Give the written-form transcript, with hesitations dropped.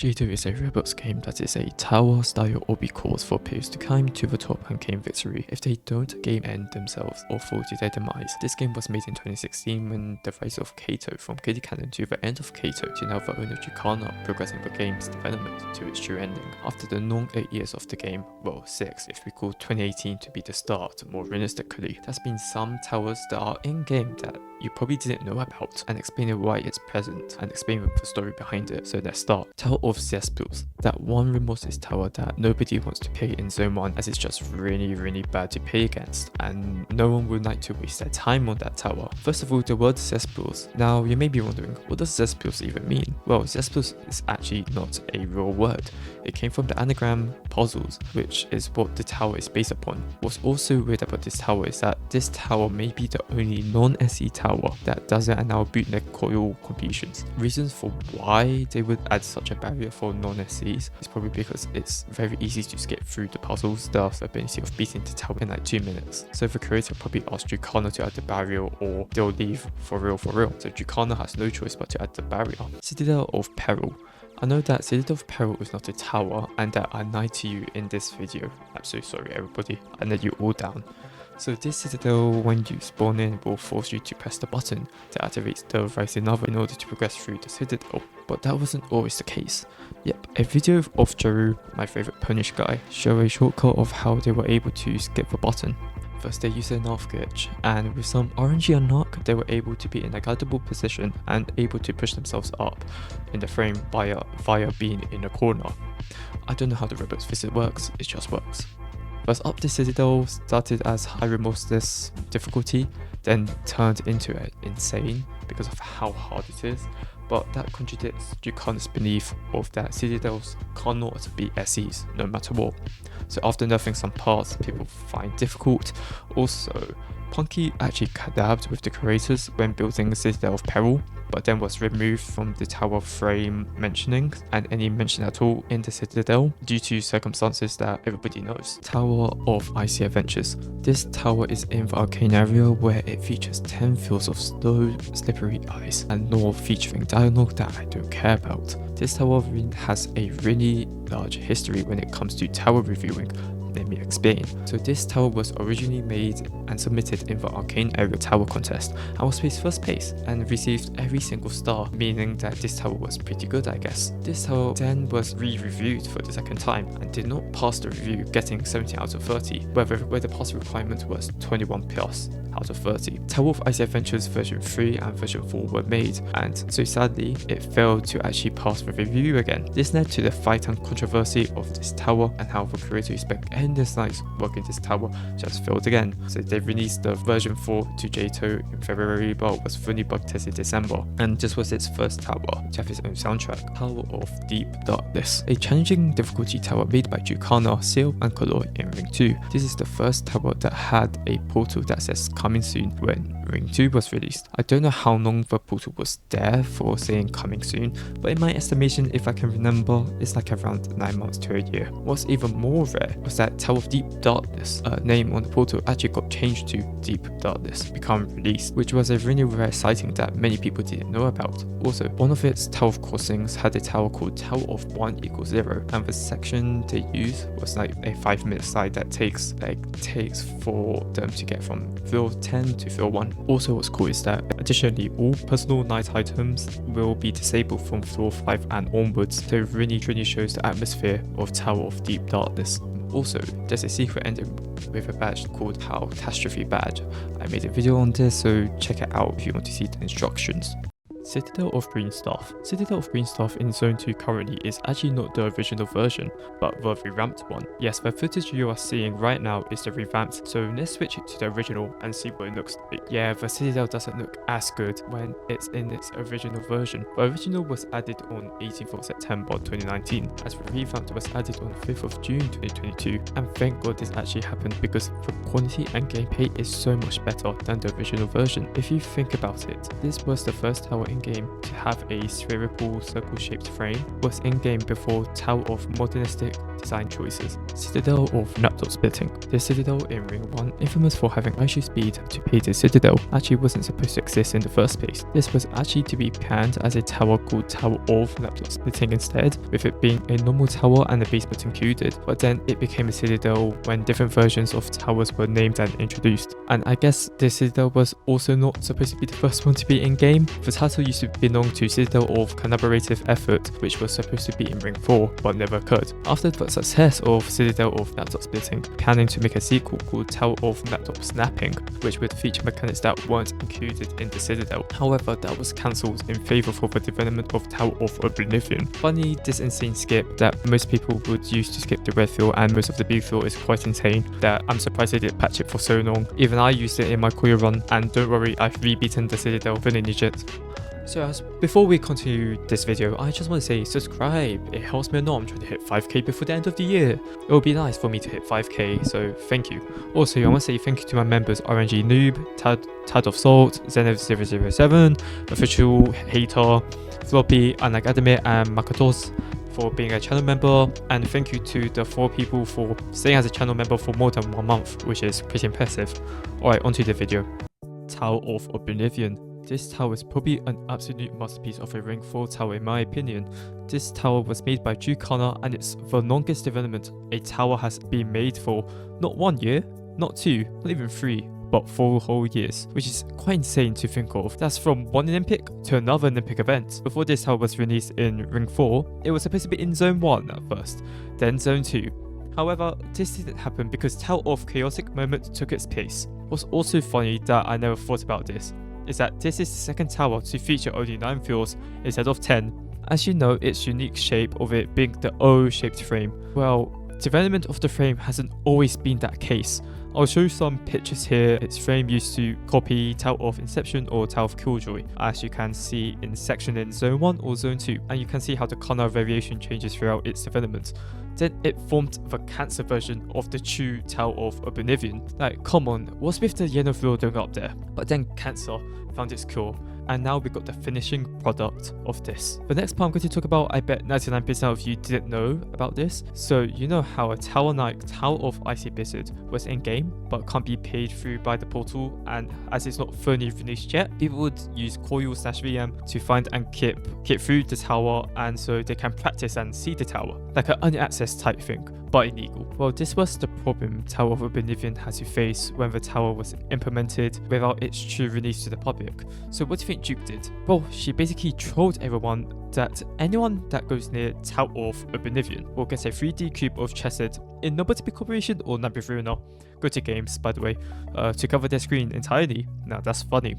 JToH is a roblox game that is a tower-style obby course for players to climb to the top and claim victory. If they don't, game end themselves or fall to their demise. This game was made in 2016 when the rise of ktoh from kiddie canon to the end of ktoh to now the owner Jukecalla, progressing the game's development to its true ending. After the long 8 years of the game, well 6 if we call 2018 to be the start more realistically, there's been some towers that are in-game that you probably didn't know about, and explaining why it's present and explaining the story behind it. So let's start. Tower of Zesp, that one remorseless tower that nobody wants to play in Zone 1 as it's just really bad to play against, and no one would like to waste their time on that tower. First of all, the word Zesp. Now you may be wondering, what does Zesp even mean? Well, Zesp is actually not a real word. It came from the anagram puzzles, which is what the tower is based upon. What's also weird about this tower is that this tower may be the only non-SE tower that doesn't allow bootleg coil completions. Reasons for why they would add such a barrier for non-SEs is probably because it's very easy to skip through the puzzles, thus the ability of beating the tower in like 2 minutes. So the creator probably asked Jukecalla to add the barrier or they'll leave for real. So Jukecalla has no choice but to add the barrier. Citadel of Peril. I know that Citadel of Peril is not a tower and that I lied to you in this video. I'm so sorry everybody, I let you all down. So this Citadel, when you spawn in, will force you to press the button that activates the rising lava in order to progress through the Citadel. But that wasn't always the case. Yep, a video of Jaru, my favourite punish guy, show a shortcut of how they were able to skip the button. First they used a nav glitch, and with some RNG unlock, they were able to be in a guidable position and able to push themselves up in the frame via being in a corner. I don't know how the Roblox physics works, it just works. First up, the Citadel started as high remorseless difficulty, then turned into insane because of how hard it is, but that contradicts Jukecalla's belief of that Citadels cannot be SEs no matter what. So after nerfing some parts people find difficult, also Punky actually collabed with the creators when building Citadel of Peril, but then was removed from the tower frame mentioning and any mention at all in the Citadel due to circumstances that everybody knows. Tower of Icy Adventures. This tower is in the arcane area where it features 10 fields of slow, slippery ice and lore featuring dialogue that I don't care about. This tower has a really large history when it comes to tower reviewing. Let me explain. So this tower was originally made and submitted in the Arcane Area Tower Contest and was placed first place and received every single star, meaning that this tower was pretty good I guess. This tower then was re-reviewed for the second time and did not pass the review, getting 17 out of 30, where the pass requirement was 21 plus out of 30. Tower of Icy Adventures version 3 and version 4 were made, and so sadly it failed to actually pass the review again. This led to the fight and controversy of this tower and how the creator spent endless nights working this tower just failed again. So they released the version 4 to JToH in February, but was fully bug tested in December, and this was its first tower to have its own soundtrack. Tower of Deep Darkness, a challenging difficulty tower made by Jukecalla, Cel and Peril in Ring 2. This is the first tower that had a portal that says coming soon when Ring 2 was released. I don't know how long the portal was there for saying coming soon, but in my estimation, if I can remember, it's like around 9 months to a year. What's even more rare was that Tower of Deep Darkness name on the portal actually got changed to Deep Darkness, become released, which was a really rare sighting that many people didn't know about. Also, one of its Tower of Crossings had a tower called Tower of 1 equals 0, and the section they used was like a 5-minute slide that takes for them to get from floor 10 to floor 1. Also what's cool is that additionally all personal night items will be disabled from floor 5 and onwards, so it really truly shows the atmosphere of Tower of Deep Darkness. Also, there's a secret ending with a badge called Catastrophe Badge. I made a video on this, so check it out if you want to see the instructions. Citadel of Green Staff. Citadel of Green Staff in Zone 2 currently is actually not the original version, but the revamped one. Yes, the footage you are seeing right now is the revamped, so let's switch it to the original and see what it looks like. Yeah, the Citadel doesn't look as good when it's in its original version. The original was added on 18th of September 2019, as the revamped was added on 5th of June 2022, and thank god this actually happened because the quality and gameplay is so much better than the original version. If you think about it, this was the first tower in-game to have a spherical circle-shaped frame was in-game before Tower of modernistic design choices. Citadel of laptop splitting. The Citadel in Ring 1, infamous for having ISO speed to pay the Citadel, actually wasn't supposed to exist in the first place. This was actually to be planned as a tower called Tower of laptop splitting instead, with it being a normal tower and a basement included, but then it became a Citadel when different versions of towers were named and introduced. And I guess the Citadel was also not supposed to be the first one to be in-game. The title used to belong to Citadel of Collaborative Effort, which was supposed to be in Ring 4, but never occurred. After the success of Citadel of laptop splitting, planning to make a sequel called Tower of laptop snapping, which would feature mechanics that weren't included in the Citadel. However, that was cancelled in favour for the development of Tower of Oblivion. Funny, this insane skip that most people would use to skip the red field and most of the blue field is quite insane, that I'm surprised they didn't patch it for so long. Even I used it in my Korea run, and don't worry, I've re-beaten the Citadel for legit. So before we continue this video, I just want to say subscribe. It helps me a lot. I'm trying to hit 5k before the end of the year. It would be nice for me to hit 5k, so thank you. Also, I want to say thank you to my members RNG Noob, Tad of Salt, Zenith007, Official Hater, Floppy, Anagadame, and Makatos for being a channel member, and thank you to the 4 people for staying as a channel member for more than 1 month, which is pretty impressive. Alright, onto the video. Tower of Oblivion. This tower is probably an absolute masterpiece of a Ring 4 tower in my opinion. This tower was made by Jukecalla, and it's the longest development a tower has been made for not 1 year, not 2, not even 3, but 4 whole years, which is quite insane to think of. That's from one Olympic to another Olympic event. Before this tower was released in Ring 4, it was supposed to be in Zone 1 at first, then Zone 2. However, this didn't happen because Tower of Chaotic Moment took its place. What's also funny that I never thought about this is that this is the second tower to feature only 9 fields instead of 10. As you know, its unique shape of it being the O-shaped frame. Well, development of the frame hasn't always been that case. I'll show you some pictures here. Its frame used to copy Tower of Inception or Tower of Killjoy, as you can see in section in Zone 1 or Zone 2, and you can see how the color variation changes throughout its development. Then it formed the cancer version of the true Tower of Oblivion. Like, come on, what's with the yellow field going up there? But then cancer found its cure, and now we got the finishing product of this. The next part I'm going to talk about, I bet 99% of you didn't know about this. So you know how a tower like Tower of Icy Blizzard was in-game but can't be paid through by the portal, and as it's not fully released yet, people would use coil/VM to find and keep through the tower, and so they can practice and see the tower, like an early access type thing, but illegal. Well, this was the problem Tower of Oblivion had to face when the tower was implemented without its true release to the public. So what do you think Juke did? Well, she basically trolled everyone that anyone that goes near Tower of Oblivion will get a 3D cube of chesed in no particular corporation or Nabi Go to games, by the way, to cover their screen entirely. Now that's funny.